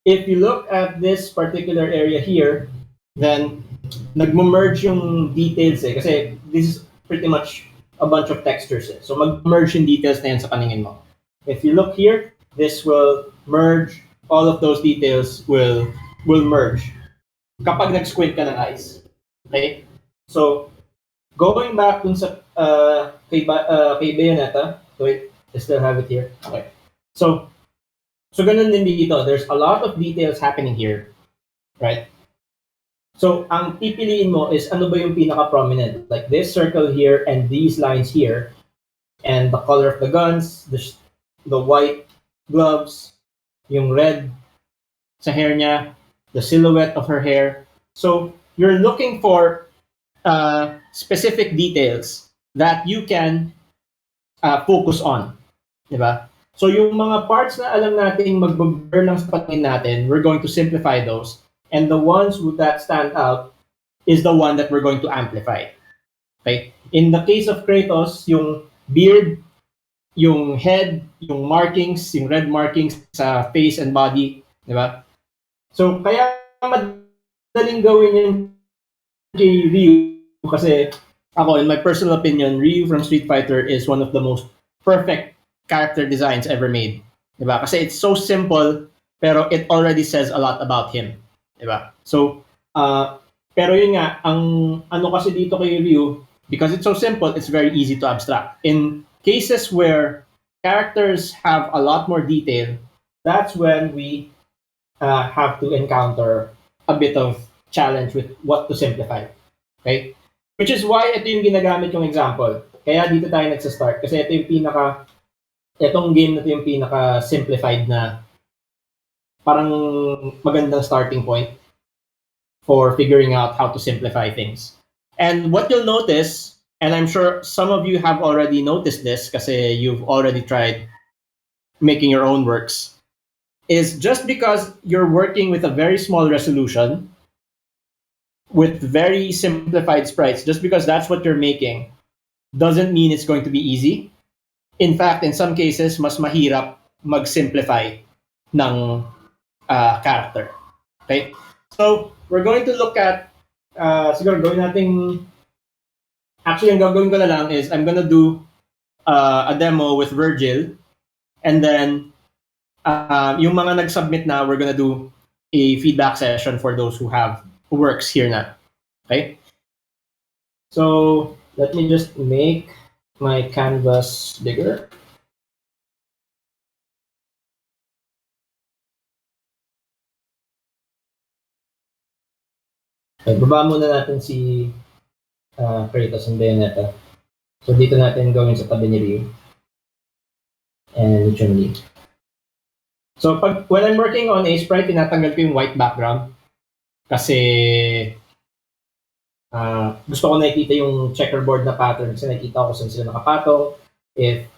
if you look at this particular area here, then nagmo-merge yung details eh. Kasi this is pretty much a bunch of textures eh. So mag-merge yung details na yan sa paningin mo. If you look here, this will merge, all of those details will merge kapag nag-squint ka ng eyes. Okay? So, going back dun sa kay Bayonetta, wait, I still have it here. Okay. So ganun din dito. There's a lot of details happening here, right? So, ang pipiliin mo is ano ba yung pinaka-prominent? Like this circle here and these lines here, and the color of the guns, the white gloves, yung red sa hair niya, the silhouette of her hair. So, you're looking for specific details that you can focus on. Diba? So yung mga parts na alam nating mag-blur lang sa paningin natin, we're going to simplify those. And the ones that stand out is the one that we're going to amplify. Okay? In the case of Kratos, yung beard, yung head, yung markings, yung red markings sa face and body, di ba? So kaya madaling gawin yung kay Ryu kasi ako, in my personal opinion, Ryu from Street Fighter is one of the most perfect character designs ever made. Diba? Kasi it's so simple, pero it already says a lot about him. Diba? So, pero yun nga, ang ano kasi dito kay Ryu, because it's so simple, it's very easy to abstract. In cases where characters have a lot more detail, that's when we have to encounter a bit of challenge with what to simplify. Okay? Which is why ito yung ginagamit yung example. Kaya dito tayo nagsa-start. Kasi ito yung itong game na ito yung pinaka-simplified na parang magandang starting point for figuring out how to simplify things. And what you'll notice, and I'm sure some of you have already noticed this kasi you've already tried making your own works, is just because you're working with a very small resolution, with very simplified sprites, just because that's what you're making, doesn't mean it's going to be easy. In fact, in some cases, mas mahirap mag-simplify ng character. Okay? So, we're going to look at, siguro gawin natin, actually, ang gagawin ko na lang is, I'm gonna do a demo with Virgil, and then, yung mga nag-submit na, we're gonna do a feedback session for those who works here na. Okay? So, let me just make my canvas bigger. Okay, baba muna natin si Kratos and Bayonetta. So, dito natin gawin sa tabi ni Ryu. And Chun-Li. So, when I'm working on a sprite, tinatanggal ko yung white background. Kasi gusto ko nakikita yung checkerboard na pattern kasi nakikita ko saan sila nakapatong, if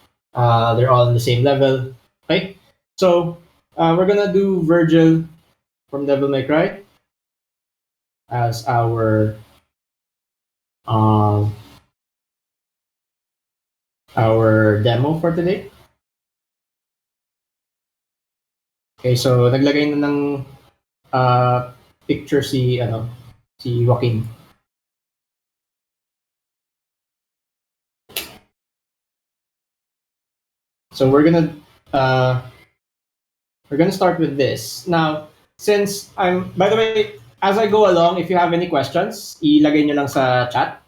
they're all on the same level. Okay? So, we're gonna do Virgil from Devil May Cry as our demo for today. Okay, so naglagay na ng picture si Joaquin. So we're gonna start with this. Now, since by the way, as I go along, if you have any questions, ilagay nyo lang sa chat.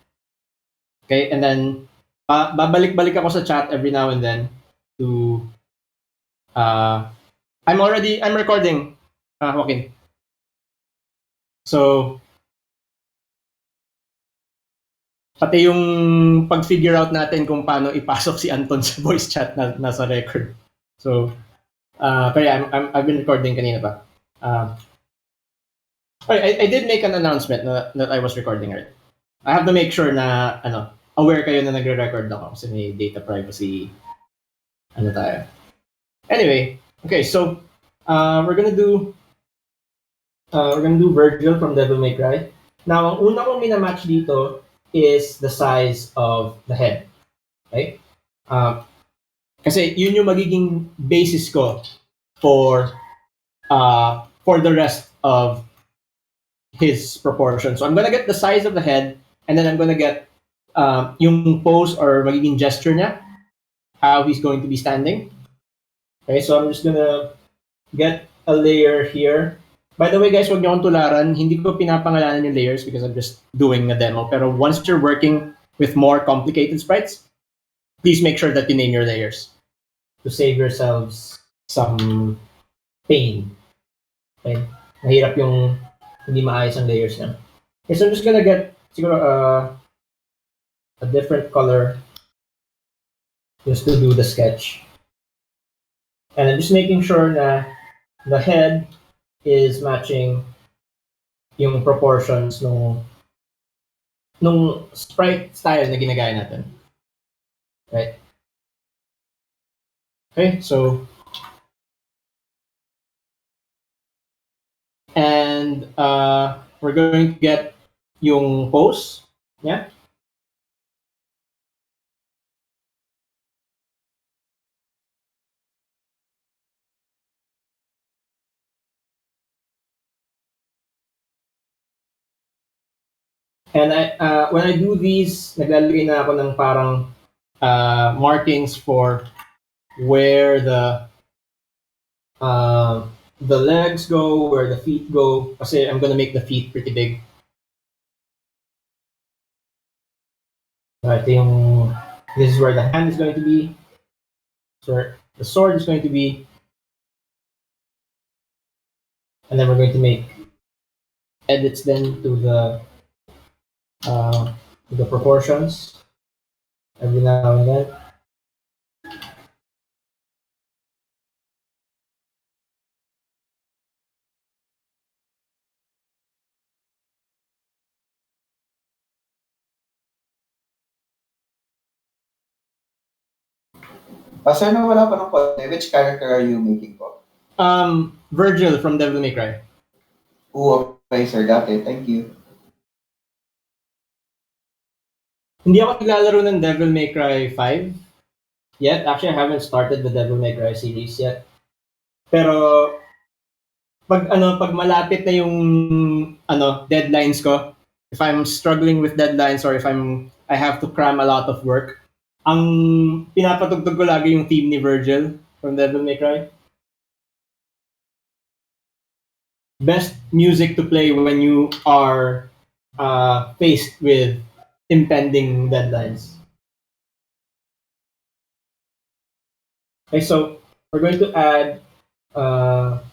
Okay, and then babalik-balik ako sa chat every now and then to I'm recording, Joaquin. So, pati yung pag-figure out natin kung paano ipasok si Anton sa voice chat na nasa record. So, kaya I've been recording kanina pa. I did make an announcement that I was recording, right? I have to make sure na aware kayo na nagre-record ako kasi may data privacy tayo. Anyway, okay, so we're gonna do Virgil from Devil May Cry. Now, ang una kong minamatch dito is the size of the head. Okay? Kasi yun yung magiging basis ko for for the rest of his proportion. So I'm gonna get the size of the head, and then I'm gonna get yung pose or magiging gesture niya, how he's going to be standing. Okay, so I'm just gonna get a layer here. By the way, guys, wag niyo akong tularan. Hindi ko pinapangalanan yung layers because I'm just doing a demo. Pero once you're working with more complicated sprites, please make sure that you name your layers to save yourselves some pain. Okay? Mahirap yung hindi maayos ang layers niya. Okay, so I'm just gonna get siguro a different color just to do the sketch. And I'm just making sure na the head is matching yung proportions nung sprite style na ginagaya natin. Right? Okay, so and we're going to get yung pose. Yeah. And when I do these, naglalagay na ako ng parang markings for where the legs go, where the feet go. Kasi I'm gonna make the feet pretty big. This is where the hand is going to be. So the sword is going to be. And then we're going to make edits then to the proportions every now and then. Sir, wala pa ng konti. Which character are you making po? Virgil from Devil May Cry. Oo, okay, sir. Got it. Thank you. Hindi ako naglalaro ng Devil May Cry 5 yet. Actually, I haven't started the Devil May Cry series yet. Pero pag malapit na yung deadlines ko, if I'm struggling with deadlines or if I have to cram a lot of work, ang pinapatugtog ko lagi yung theme ni Virgil from Devil May Cry. Best music to play when you are faced with impending deadlines. Okay, so we're going to add a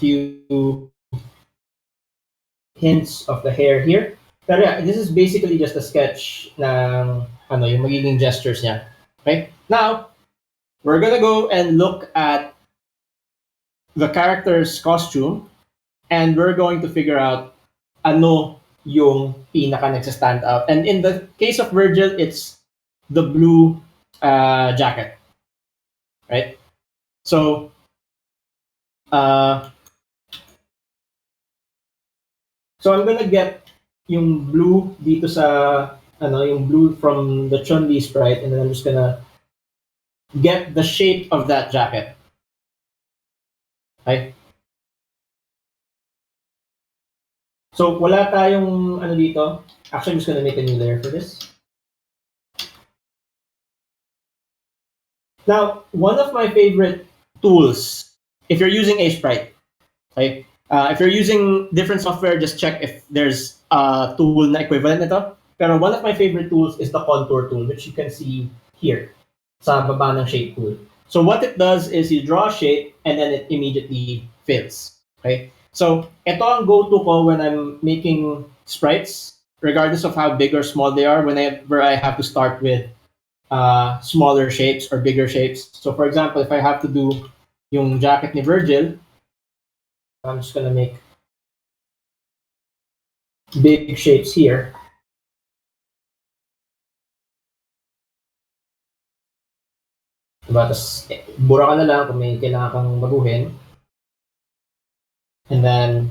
few hints of the hair here. Pero yeah, this is basically just a sketch ng yung magiging gestures niya. Okay? Now, we're gonna go and look at the character's costume and we're going to figure out ano yung pinaka nagsa-stand out. And in the case of Virgil, it's the blue jacket. Right? So, so I'm gonna get yung blue dito sa yung blue from the Chun-Li sprite, and then I'm just gonna get the shape of that jacket. Okay? So wala tayong dito. Actually, I'm just gonna make a new layer for this. Now, one of my favorite tools, if you're using a sprite, okay? If you're using different software, just check if there's a tool na equivalent nito. Pero one of my favorite tools is the contour tool, which you can see here sa baba ng shape tool. So what it does is you draw a shape and then it immediately fills. Okay? So ito ang go-to ko when I'm making sprites, regardless of how big or small they are, whenever I have to start with smaller shapes or bigger shapes. So for example, if I have to do yung jacket ni Virgil, I'm just gonna make big shapes here. Diba? Tapos, bura ka na lang kung may kailangan kang baguhin. And then,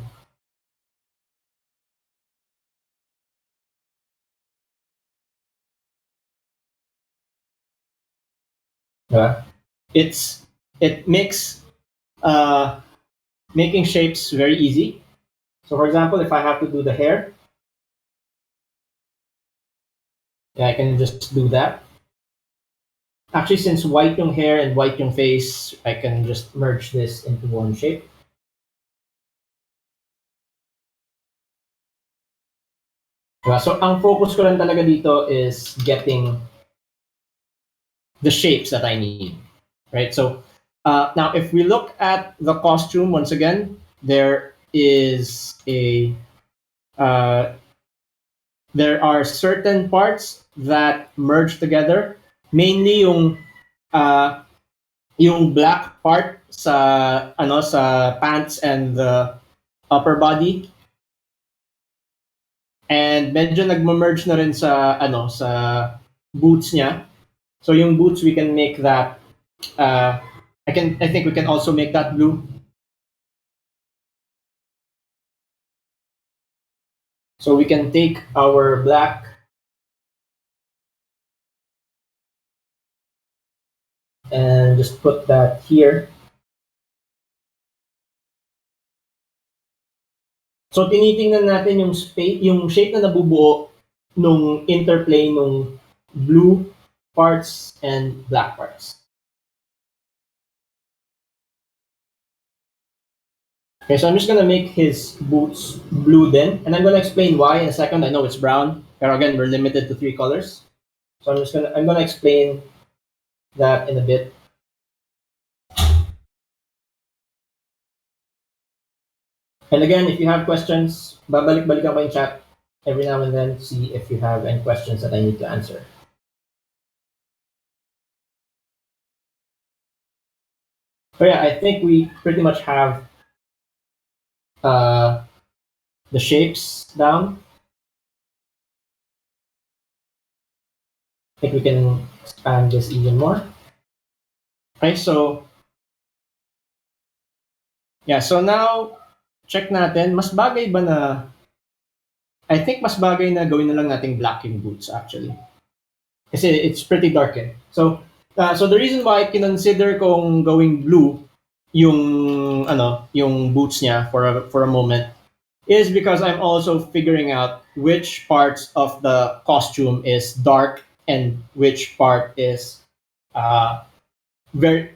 diba? It makes making shapes very easy. So for example, if I have to do the hair, yeah, I can just do that. Actually, since white yung hair and white yung face, I can just merge this into one shape. Diba? So ang focus ko lang talaga dito is getting the shapes that I need, right? So now if we look at the costume once again, uh, there are certain parts that merge together, mainly uh, yung black part sa pants and the upper body, and medyo nagmo-merge na rin sa boots niya. So yung boots, we can make that I think we can also make that blue. So we can take our black and just put that here. So tinitingnan natin yung shape na nabubuo nung interplay nung blue parts and black parts. Okay, so I'm just gonna make his boots blue then, and I'm gonna explain why in a second. I know it's brown, but again, we're limited to 3 colors. So I'm gonna explain that in a bit. And again, if you have questions, babalik-balikan ko yung chat every now and then, see if you have any questions that I need to answer. So yeah, I think we pretty much have the shapes down. I think we can expand this even more. Okay, so yeah, so now check natin, mas bagay ba na I think mas bagay na gawin na lang nating black yung boots actually. Kasi it's pretty dark eh. So the reason why kinonsider kong going blue yung boots niya for a moment is because I'm also figuring out which parts of the costume is dark and which part is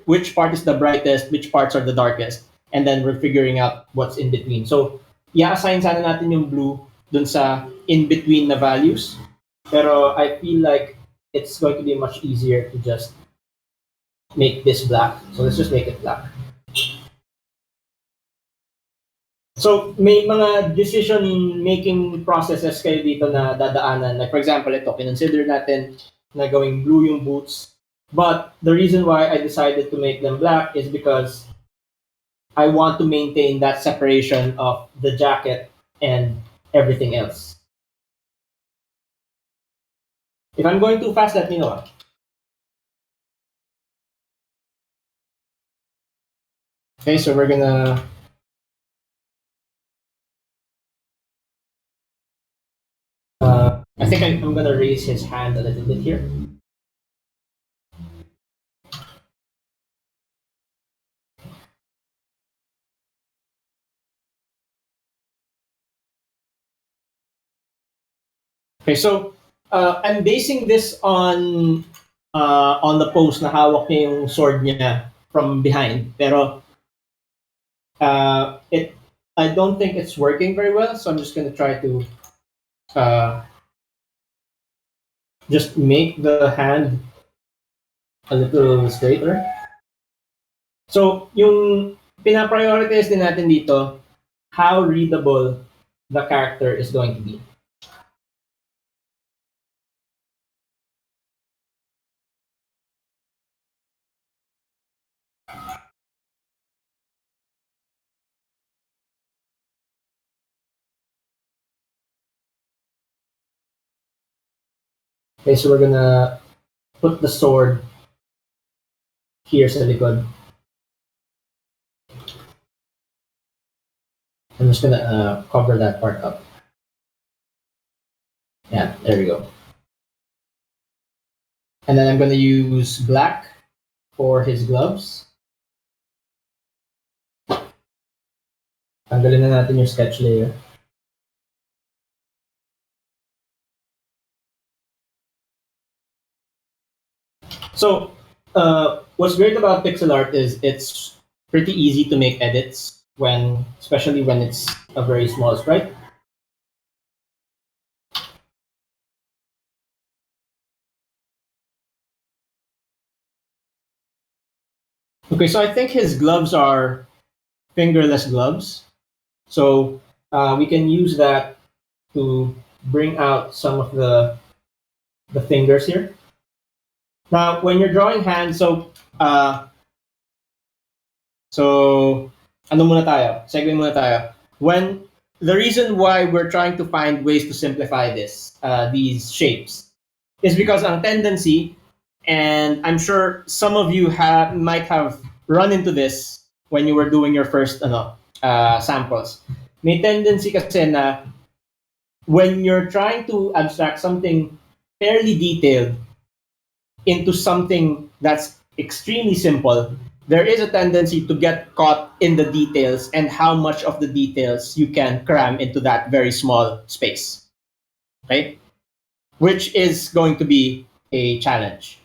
which part is the brightest, which parts are the darkest, and then we're figuring out what's in between. So, i-assign sana natin yung blue dun sa in between na values. Pero I feel like it's going to be much easier to just make this black. So let's just make it black. So may mga decision-making processes kayo dito na dadaanan. Like for example, ito, kinonsider natin na gawing blue yung boots. But the reason why I decided to make them black is because I want to maintain that separation of the jacket and everything else. If I'm going too fast, let me know. Okay, so we're gonna I think I'm gonna raise his hand a little bit here. Okay, so I'm basing this on the pose na hawak niya yung sword niya from behind. Pero I don't think it's working very well, so I'm just gonna try to just make the hand a little straighter. So yung pinaprioritize din natin dito, how readable the character is going to be. Okay, so we're gonna put the sword here sa likod. I'm just gonna cover that part up. Yeah, there we go. And then I'm gonna use black for his gloves. Tanggalin na natin yung sketch layer. So, what's great about pixel art is it's pretty easy to make edits especially when it's a very small sprite. Okay, so I think his gloves are fingerless gloves. So we can use that to bring out some of the fingers here. Now, when you're drawing hands, so ano muna tayo? Segue muna tayo. When the reason why we're trying to find ways to simplify these shapes, is because ang tendency, and I'm sure some of you might have run into this when you were doing your first samples. May tendency kasi na when you're trying to abstract something fairly detailed into something that's extremely simple, there is a tendency to get caught in the details and how much of the details you can cram into that very small space. Okay? Which is going to be a challenge.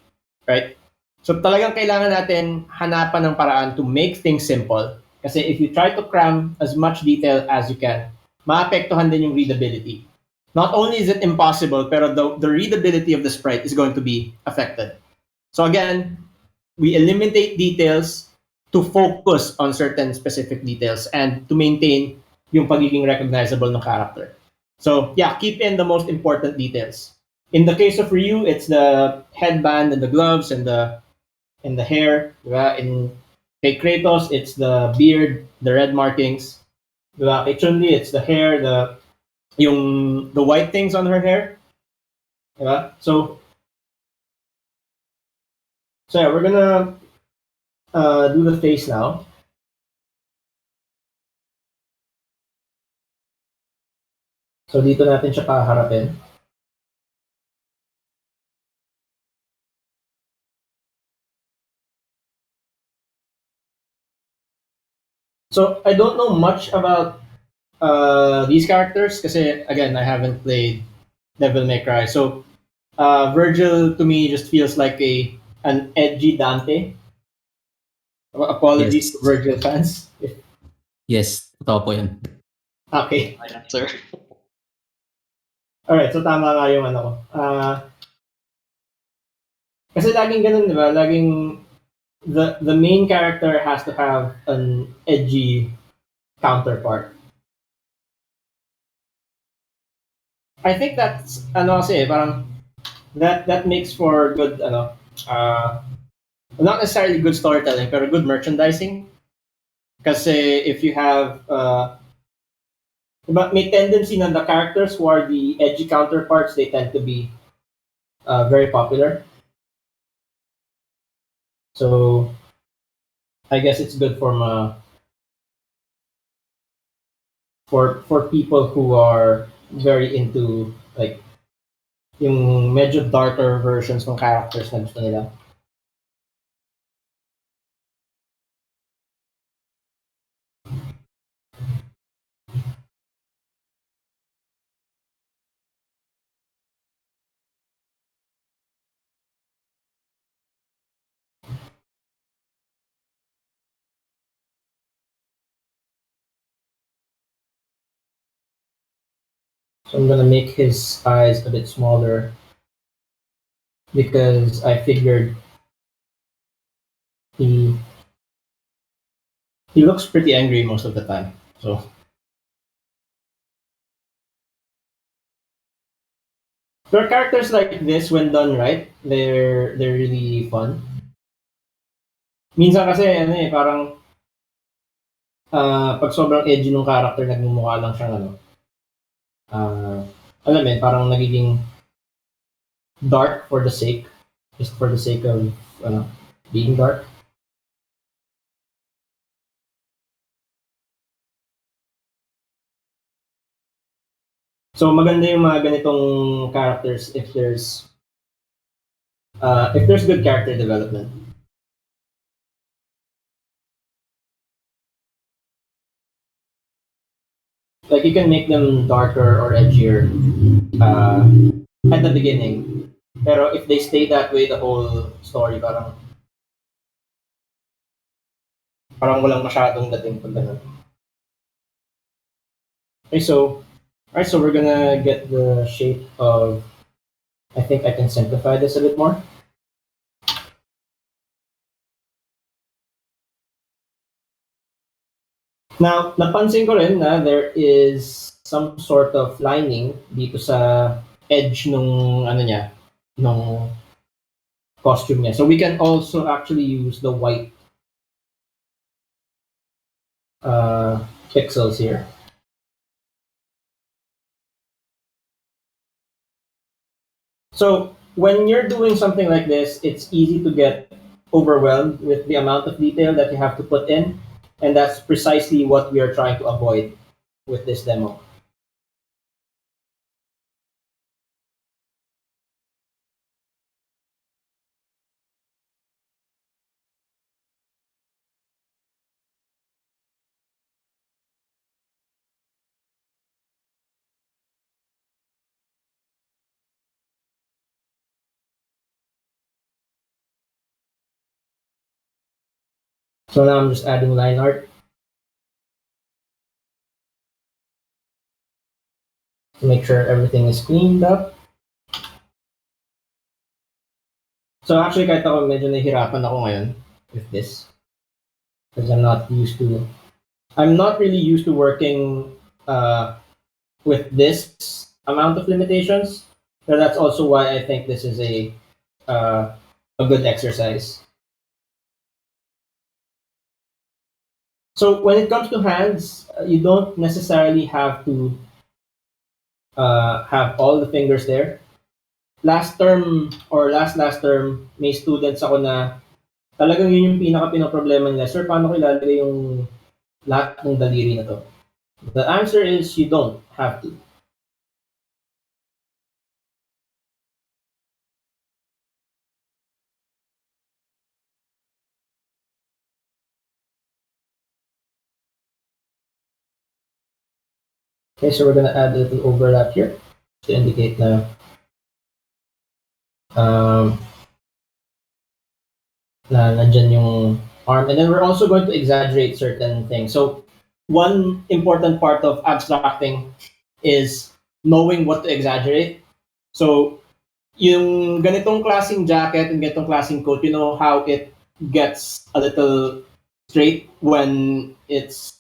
Right? So talagang kailangan natin hanapan ng paraan to make things simple. Kasi if you try to cram as much detail as you can, maapektuhan din yung readability. Not only is it impossible, pero the readability of the sprite is going to be affected. So again, we eliminate details to focus on certain specific details and to maintain yung pagiging recognizable ng character. So yeah, keep in the most important details. In the case of Ryu, it's the headband and the gloves and the hair. Diba? In kay Kratos, it's the beard, the red markings. Diba? Kay Chun-Li, it's the hair, the white things on her hair. Diba? So yeah, we're gonna do the face now. So dito natin siya paharapin. So I don't know much about these characters kasi again I haven't played Devil May Cry. So Virgil to me just feels like an edgy Dante. Apologies to Yes. Virgil fans. Yes, totoo po yun. Okay. Sir. Alright, so tama nga yung ano ko. Kasi laging ganun, di ba? Laging the main character has to have an edgy counterpart. I think that's ano kasi parang that makes for good not necessarily good storytelling pero good merchandising. Kasi if you have but may tendency na the characters who are the edgy counterparts, they tend to be very popular. So I guess it's good for people who are very into like yung medyo darker versions ng characters na gusto nila. So I'm gonna make his eyes a bit smaller because I figured he looks pretty angry most of the time. So there are characters like this when done right, they're really fun. Minsan kasi ano parang pag sobrang edgy ng character nagmumukha lang siyang alam mo parang nagiging dark for the sake just for the sake of being dark. So maganda yung mga ganitong characters if there's good character development. Like you can make them darker or edgier at the beginning. Pero if they stay that way the whole story, parang walang masyadong dating pag ganun. Okay, so alright, so we're gonna get the shape of. I think I can simplify this a bit more. Now, napansin ko rin na there is some sort of lining dito sa edge nung ano niya, nung costume niya. So we can also actually use the white pixels here. So when you're doing something like this, it's easy to get overwhelmed with the amount of detail that you have to put in, and that's precisely what we are trying to avoid with this demo. So now I'm just adding line art to make sure everything is cleaned up. So actually, kahit ako medyo nahihirapan ako ngayon with this because I'm not really used to working with this amount of limitations. So that's also why I think this is a good exercise. So when it comes to hands, you don't necessarily have to have all the fingers there. Last term or last term, may students ako na talagang yun yung pinaka-pinoproblema nila. Sir, paano ko ilalagay yung lahat ng daliri na to? The answer is you don't have to. Okay, so we're gonna add a little overlap here to indicate na nandyan yung arm. And then we're also going to exaggerate certain things. So one important part of abstracting is knowing what to exaggerate. So yung ganitong klaseng jacket and ganitong klaseng coat, you know how it gets a little straight when it's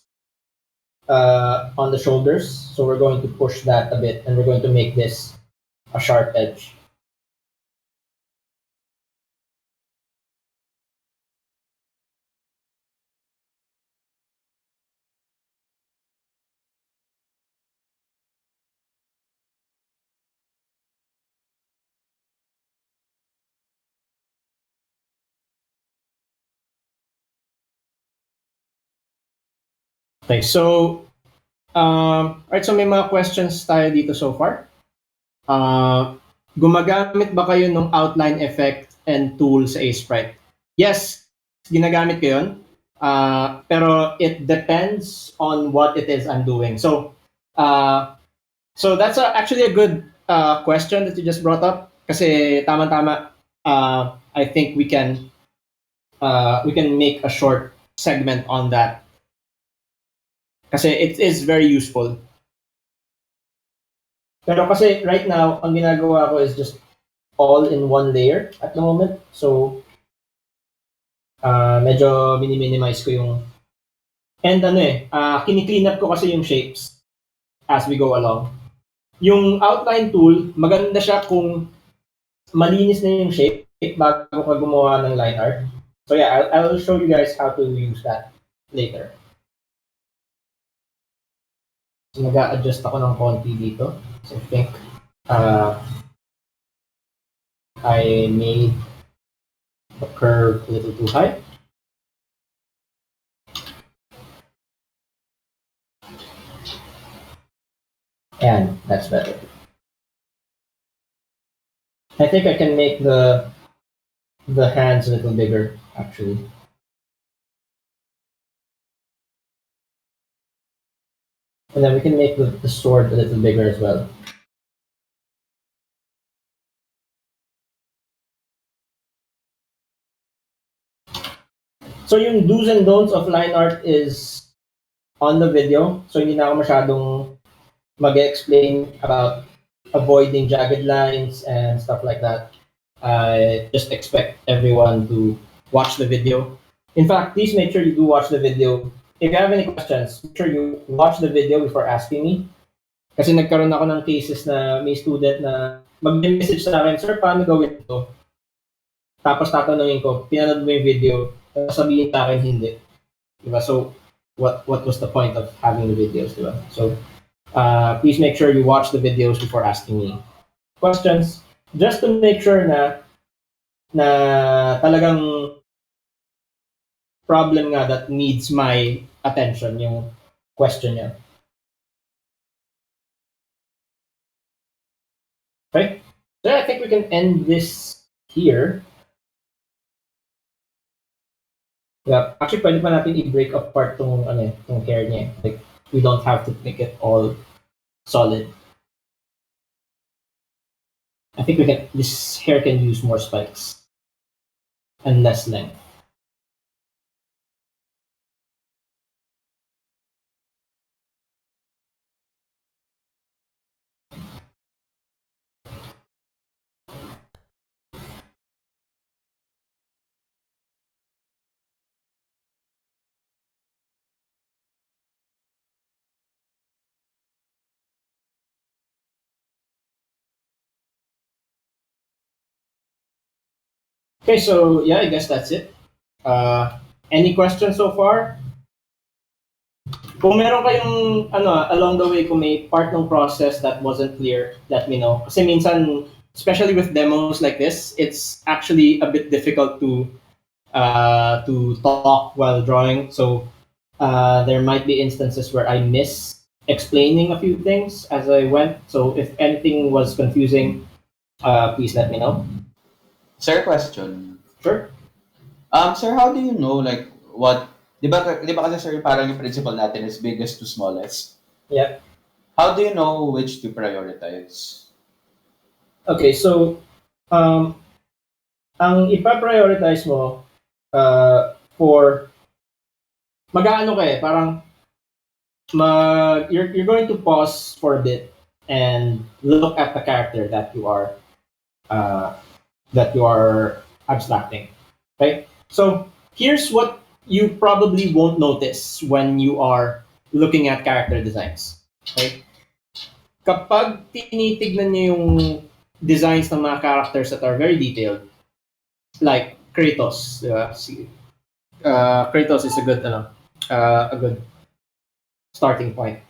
on the shoulders. So we're going to push that a bit and we're going to make this a sharp edge. Okay, so alright, so may mga questions tayo dito so far. Gumagamit ba kayo ng outline effect and tool sa Sprite? Yes, ginagamit ko yun. Pero it depends on what it is I'm doing. So that's actually a good question that you just brought up. Kasi tama-tama, I think we can make a short segment on that. Kasi it is very useful. Pero kasi right now, ang ginagawa ko is just all in one layer at the moment. So, medyo mini-minimize ko yung... And kini-clean up ko kasi yung shapes as we go along. Yung outline tool, maganda siya kung malinis na yung shape bago ka gumawa ng line art. So yeah, I'll show you guys how to use that later. So mag-a-adjust ako ng konti dito. So I think I made the curve a little too high. And that's better. I think I can make the hands a little bigger, actually. And then we can make the sword a little bigger as well. So yung do's and don'ts of line art is on the video. So hindi na ako masyadong mag-explain about avoiding jagged lines and stuff like that. I just expect everyone to watch the video. In fact, please make sure you do watch the video. If you have any questions, make sure you watch the video before asking me. Kasi nagkaroon ako ng cases na may student na mag-message sa akin, "Sir, paano gawin ito?" Tapos tatanungin ko, "Pinanood mo yung video?" Tapos sabihin sa akin, "Hindi." Diba? So, what was the point of having the videos, diba? So, please make sure you watch the videos before asking me questions, just to make sure na talagang problem nga that needs my attention yung question niya. Okay? So I think we can end this here. Yeah, actually pwede pa natin i-break apart tong hair niya. Like, we don't have to make it all solid. I think this hair can use more spikes and less length. Okay, so yeah, I guess that's it. Any questions so far? Kung meron kayong along the way, kung may part ng process that wasn't clear, let me know. Kasi minsan, especially with demos like this, it's actually a bit difficult to talk while drawing. So there might be instances where I miss explaining a few things as I went. So if anything was confusing, please let me know. Sir, question. Sure. Sir, how do you know like what? Di ba kasi sir parang yung principle natin is biggest to smallest. Yeah. How do you know which to prioritize? Okay, so ang ipa-prioritize mo for mag-aano ka parang you're going to pause for a bit and look at the character that you are abstracting. Okay? So here's what you probably won't notice when you are looking at character designs. Okay? Kapag tinitignan niyo yung designs ng mga characters that are very detailed, like Kratos, Kratos is a good starting point.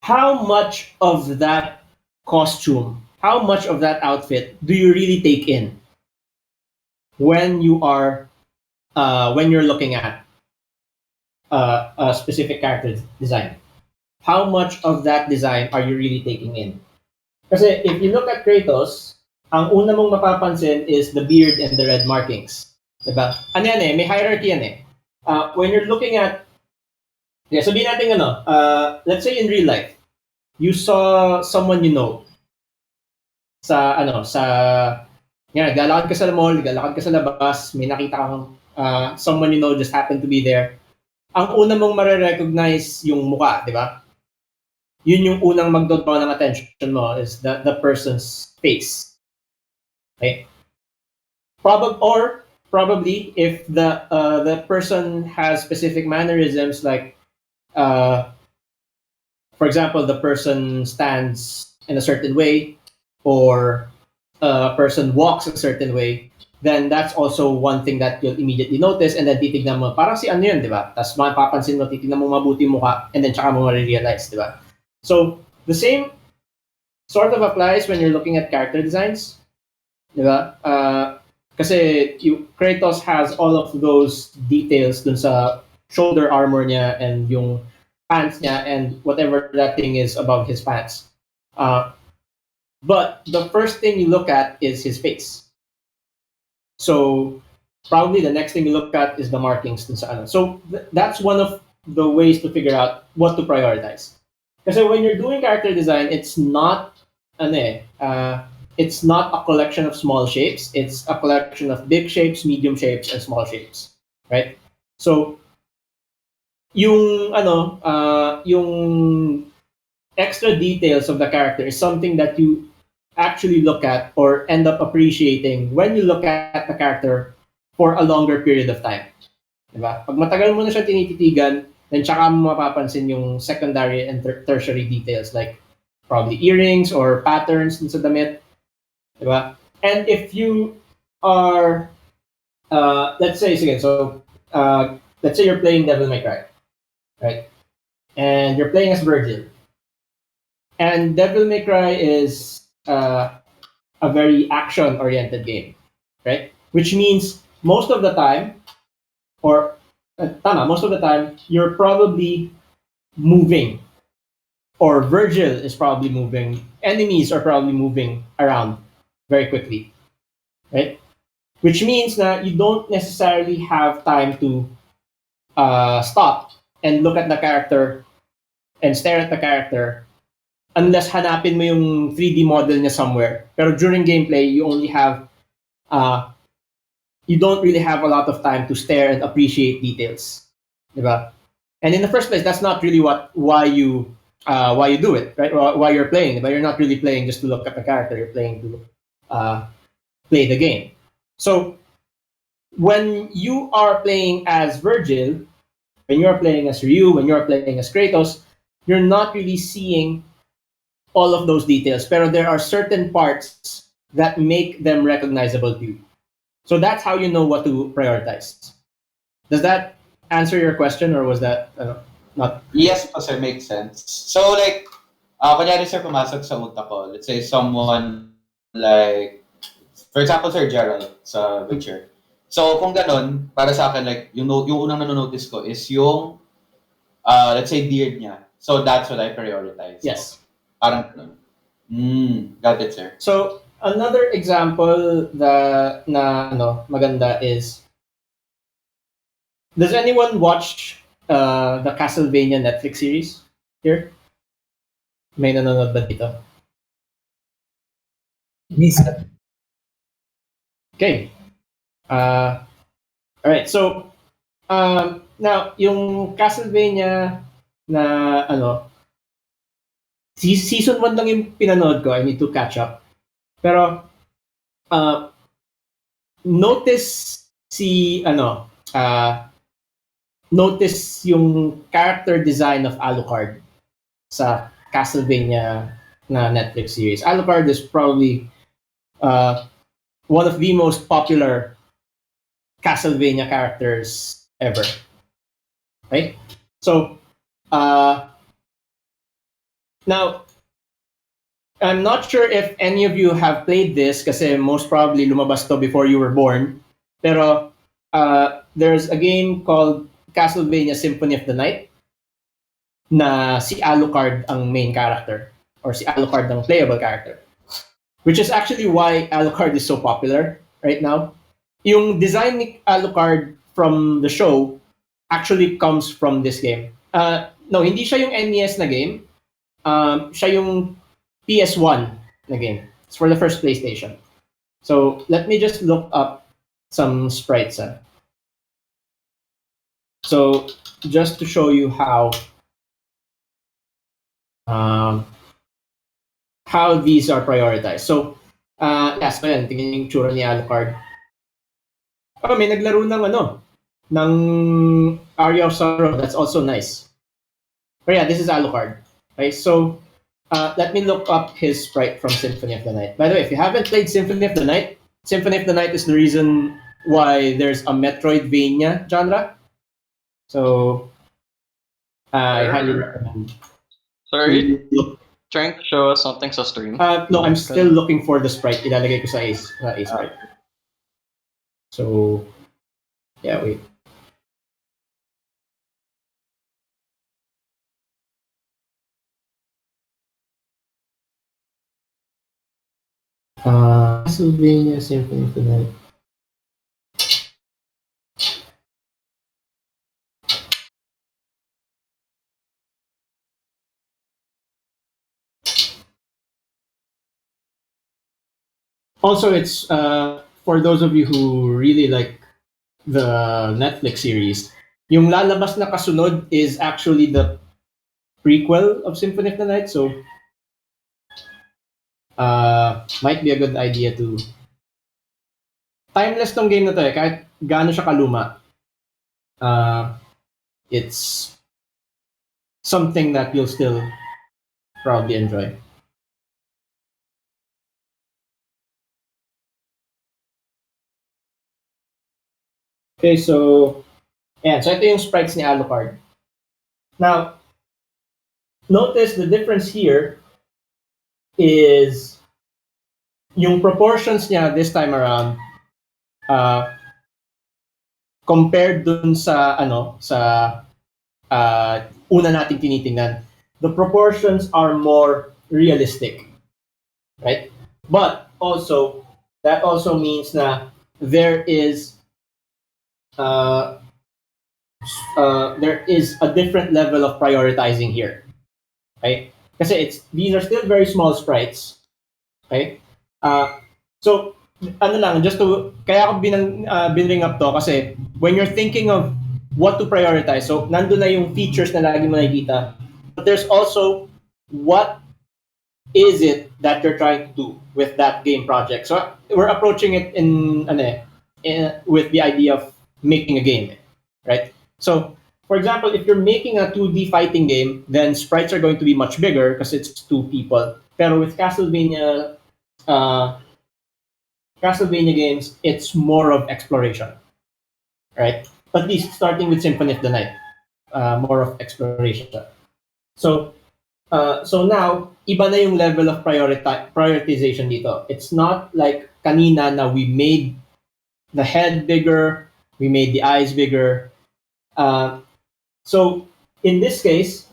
How much of that costume, how much of that outfit do you really take in when you're looking at a specific character design? How much of that design are you really taking in? Kasi if you look at Kratos, ang una mong mapapansin is the beard and the red markings. Diba? Ano yan may hierarchy yan when you're looking at, sabihin natin let's say in real life, you saw someone you know naglalakad ka sa mall, naglalakad ka sa labas, may nakita kang someone you know just happened to be there. Ang una mong marirecognize yung muka, di ba? Yun yung unang magdodraw ng attention mo is the person's face. Okay? Probably if the person has specific mannerisms, like for example, the person stands in a certain way or a person walks a certain way, then that's also one thing that you'll immediately notice, and then titignan mo, parang si ano yun, di ba? Tapos mapapansin mo, titignan mo mabuti yung mukha, and then tsaka mo ma-realize, di ba? So, the same sort of applies when you're looking at character designs, di ba? Kasi Kratos has all of those details dun sa shoulder armor niya and yung pants niya and whatever that thing is above his pants. But the first thing you look at is his face. So probably the next thing you look at is the markings dun sa ano. So that's one of the ways to figure out what to prioritize. Because when you're doing character design, it's not a collection of small shapes. It's a collection of big shapes, medium shapes, and small shapes, right? So yung extra details of the character is something that you actually look at or end up appreciating when you look at the character for a longer period of time. Diba? Pag matagal mo na siya tinititigan, then tsaka mo mapapansin yung secondary and tertiary details like probably earrings or patterns dun sa damit. Diba? And if you are, let's say, sige, so, let's say you're playing Devil May Cry, right? And you're playing as Virgil. And Devil May Cry is a very action-oriented game, right? Which means most of the time, most of the time, you're probably moving, or Virgil is probably moving. Enemies are probably moving around very quickly, right? Which means that you don't necessarily have time to stop and look at the character and stare at the character unless hanapin mo yung 3D model niya somewhere. Pero during gameplay, you don't really have a lot of time to stare and appreciate details, diba? And in the first place, that's not really why you do it, right? Why you're playing, but you're not really playing just to look at the character. You're playing to play the game. So when you are playing as Virgil, when you're playing as Ryu, when you're playing as Kratos, you're not really seeing all of those details, pero there are certain parts that make them recognizable to you. So that's how you know what to prioritize. Does that answer your question, or was that not? Yes po, sir, makes sense. So like, kunyari sir, pumasok sa utak ko, let's say someone like, for example, Sir Gerald sa Witcher. So kung ganun, para sa akin, like, yung unang nanonotice ko is yung, let's say, beard niya. So that's what I prioritize. Yes. So, parang ganun. Got it, sir. So another example na maganda is, does anyone watch the Castlevania Netflix series here? May nanonood ba dito? Minsan. Okay. All right. So now yung Castlevania na season 1 lang yung pinanood ko. I need to catch up. Pero notice notice yung character design of Alucard sa Castlevania na Netflix series. Alucard is probably one of the most popular Castlevania characters ever. Right? So, now, I'm not sure if any of you have played this kasi most probably lumabas to before you were born. Pero there's a game called Castlevania Symphony of the Night na si Alucard ang main character, or si Alucard ang playable character. Which is actually why Alucard is so popular right now. Yung design ni Alucard from the show actually comes from this game. No, hindi siya yung NES na game. Siya yung PS1 na game. It's for the first PlayStation. So let me just look up some sprites. So just to show you how these are prioritized. So yes, so yan, tingnan yung tsura ni Alucard. Oh, may naglaro ng Aria of Sorrow. That's also nice. But yeah, this is Alucard. Okay, so let me look up his sprite from Symphony of the Night. By the way, if you haven't played Symphony of the Night is the reason why there's a Metroidvania genre. So I highly recommend. So are you trying to show us something sa stream? No, I'm still looking for the sprite. Ilalagay ko sa Ace sprite. So yeah, wait. Castlevania Symphony of the Night. Also, it's for those of you who really like the Netflix series, yung lalabas na kasunod is actually the prequel of Symphony of the Night, so might be a good idea to timeless tong game na to eh, kahit gaano siya kaluma. It's something that you'll still probably enjoy. Okay, so ayan, so ito yung sprites ni Alucard. Now, notice the difference here is yung proportions niya this time around compared dun sa una nating tinitingnan, the proportions are more realistic, right? But also, that also means na there is uh, there is a different level of prioritizing here, right? Kasi these are still very small sprites, okay? So ano lang, just to kaya ako binring up to kasi when you're thinking of what to prioritize, so nandun na yung features na lagi mo nakikita, but there's also what is it that you're trying to do with that game project. So we're approaching it with the idea of making a game, right? So for example, if you're making a 2D fighting game, then sprites are going to be much bigger because it's two people. Pero with uh, Castlevania games, it's more of exploration, right? At least starting with Symphony of the Night, more of exploration. So, so now, iba na yung level of prioritization dito. It's not like kanina na we made the head bigger, we made the eyes bigger. So, in this case,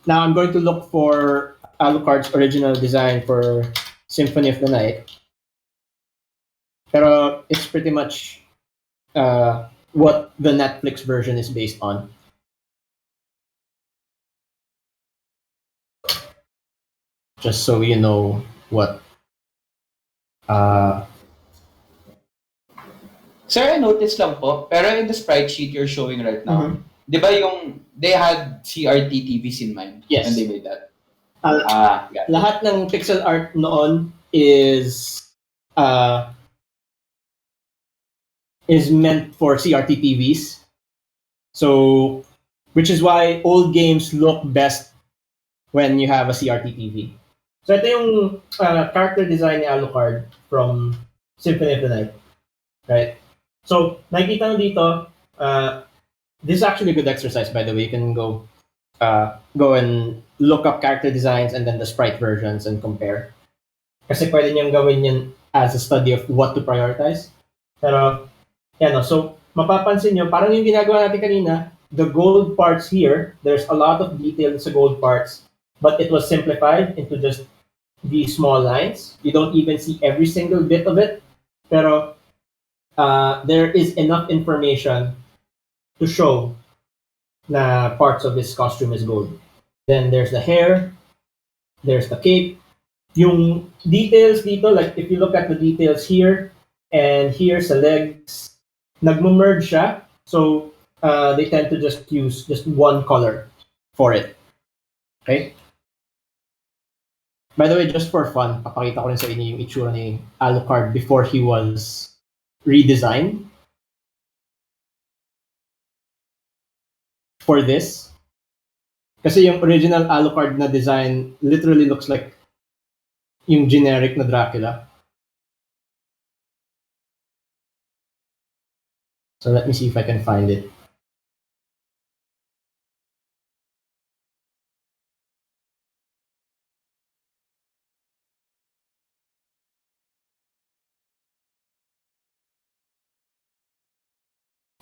now I'm going to look for Alucard's original design for Symphony of the Night. Pero it's pretty much what the Netflix version is based on. Just so you know what. Sir, I noticed lang po, pero in the sprite sheet you're showing right now, di ba they had CRT TVs in mind Yes. when they made that? Got it. Lahat ng pixel art noon is meant for CRT TVs. So, which is why old games look best when you have a CRT TV. So ito yung character design ni Alucard from Symphony of the Night, right? So nakikita nyo dito, this is actually a good exercise, by the way. You can go and look up character designs and then the sprite versions and compare. Kasi pwede niyang gawin yan as a study of what to prioritize. Pero, yan no, so mapapansin nyo, parang yung ginagawa natin kanina, the gold parts here, there's a lot of detail sa gold parts, but it was simplified into just these small lines. You don't even see every single bit of it. Pero there is enough information to show na parts of his costume is gold. Then there's the hair, there's the cape. Yung details dito, like if you look at the details here and here sa legs, nagmo-merge siya. So they tend to just use just one color for it. Okay? By the way, just for fun, papakita ko rin sa inyo yung itsura ni Alucard before he was redesigned for this. Kasi yung original Alucard na design literally looks like yung generic na Dracula. So let me see if I can find it.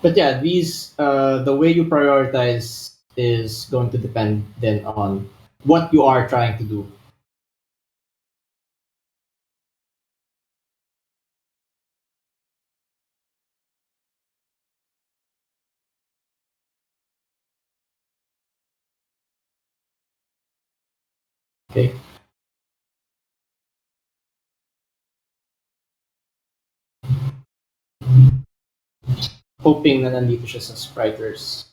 But yeah, these the way you prioritize is going to depend then on what you are trying to do. Okay. hoping na nandito siya sa Spriters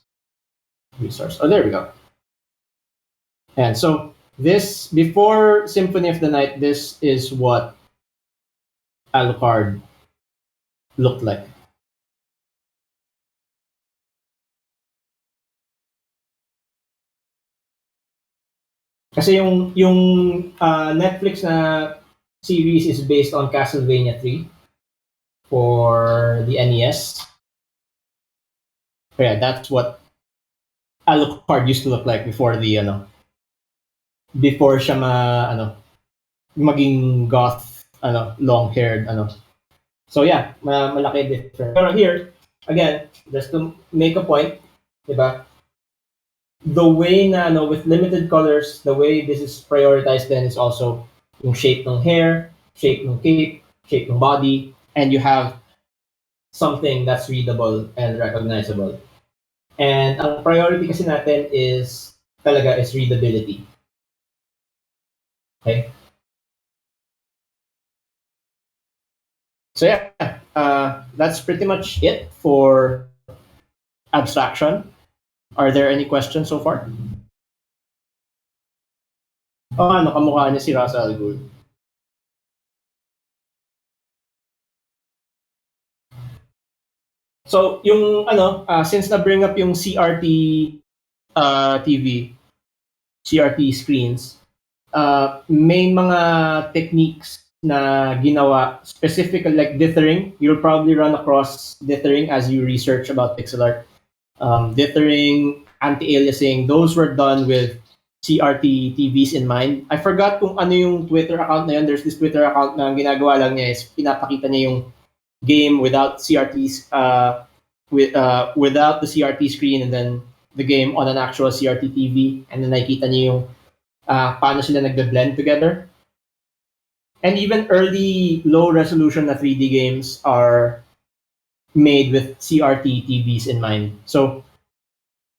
resource. Oh, there we go. And so this, before Symphony of the Night, this is what Alucard looked like. Kasi yung Netflix na series is based on Castlevania 3 for the NES. So yeah, that's what Alucard used to look like before before siya maging goth, long-haired, So yeah, malaki difference. Pero here, again, just to make a point, diba? The way na with limited colors, the way this is prioritized then is also yung shape ng hair, shape ng cape, shape ng body, and you have something that's readable and recognizable. And ang priority kasi natin is readability. Okay? So yeah, that's pretty much it for abstraction. Are there any questions so far? Kamukha niya si Ra's al Ghul. So, yung since na-bring up yung CRT TV, CRT screens, may mga techniques na ginawa, specifically like dithering. You'll probably run across dithering as you research about pixel art. Dithering, anti-aliasing, those were done with CRT TVs in mind. I forgot kung ano yung Twitter account na yun. There's this Twitter account na ginagawa lang niya is pinapakita niya yung game without CRTs, without the CRT screen, and then the game on an actual CRT TV, and then nakikita niya yung paano sila nagbe-blend together. And even early low resolution na 3D games are made with CRT TVs in mind. So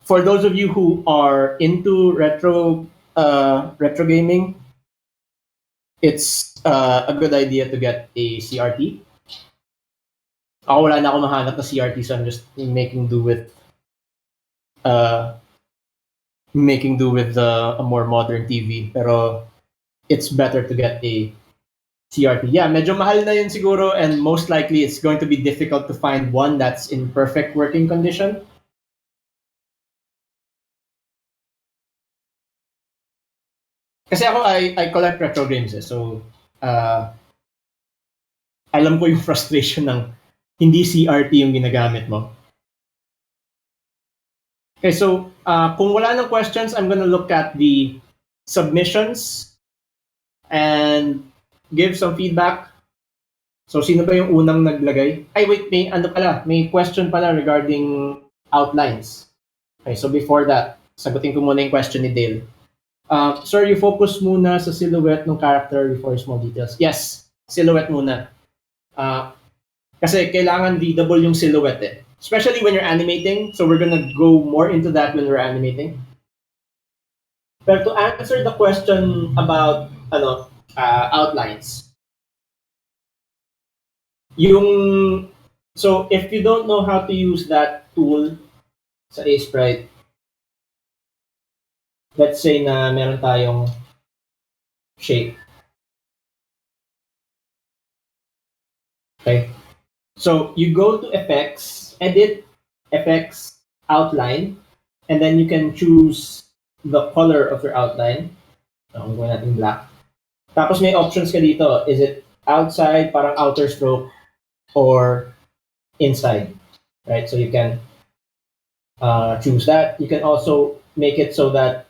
for those of you who are into retro gaming, it's a good idea to get a CRT. Ako wala na ako mahanap na CRT, so I'm just making do with a more modern TV. Pero it's better to get a CRT. Yeah, medyo mahal na yun siguro, and most likely it's going to be difficult to find one that's in perfect working condition. Kasi ako, I collect retro games so alam ko yung frustration ng hindi CRT yung ginagamit mo. Okay, so kung wala ng questions, I'm gonna look at the submissions and give some feedback. So sino ba yung unang naglagay? Ay wait, may question pala regarding outlines. Okay, so before that, sagutin ko muna yung question ni Dale. Sir, you focus muna sa silhouette ng character before small details. Yes, silhouette muna. Kasi kailangan readable yung silhouette especially when you're animating. So we're gonna go more into that when we're animating. But to answer the question about outlines, so if you don't know how to use that tool sa Sprite, let's say na meron tayong shape. Okay. So you go to effects, edit, effects, outline, and then you can choose the color of your outline. So I'm going natin black. Tapos may options ka dito. Is it outside, parang outer stroke, or inside? Right? So you can choose that. You can also make it so that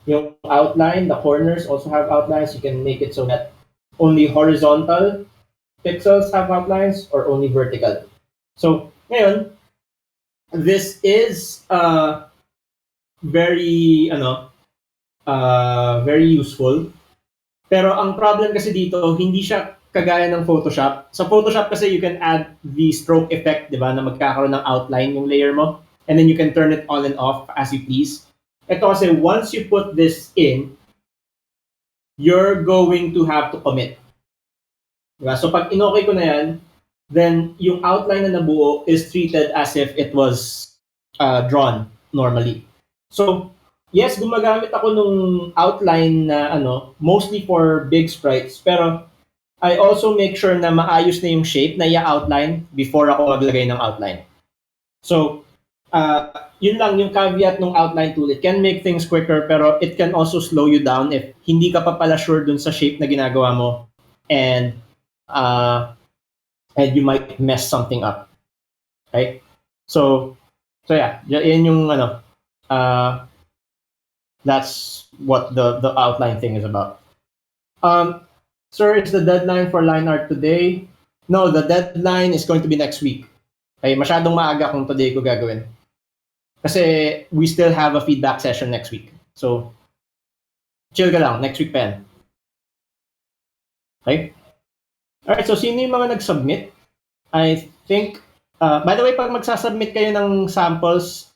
yung outline, the corners also have outlines. You can make it so that only horizontal pixels have outlines or only vertical. So ngayon, this is very very useful. Pero ang problem kasi dito, hindi siya kagaya ng Photoshop. Sa Photoshop kasi you can add the stroke effect, di ba, na magkakaroon ng outline yung layer mo. And then you can turn it on and off as you please. Ito kasi, once you put this in, you're going to have to commit. Diba? So pag in-okay ko na yan, then yung outline na nabuo is treated as if it was drawn normally. So, yes, gumagamit ako nung outline na mostly for big sprites, pero I also make sure na maayos na yung shape na i-outline before ako maglagay ng outline. So, yun lang yung caveat ng outline tool. It can make things quicker, pero it can also slow you down if hindi ka pa pala sure dun sa shape na ginagawa mo, and you might mess something up. Right? So yeah, yan yung that's what the outline thing is about. Sir, is the deadline for line art today? No, the deadline is going to be next week. Okay, masyadong maaga kung today ko gagawin. Kasi we still have a feedback session next week. So, chill ka lang. Next week pa yan. Okay? Alright, so sino yung mga nag-submit? I think, by the way, pag magsasubmit kayo ng samples,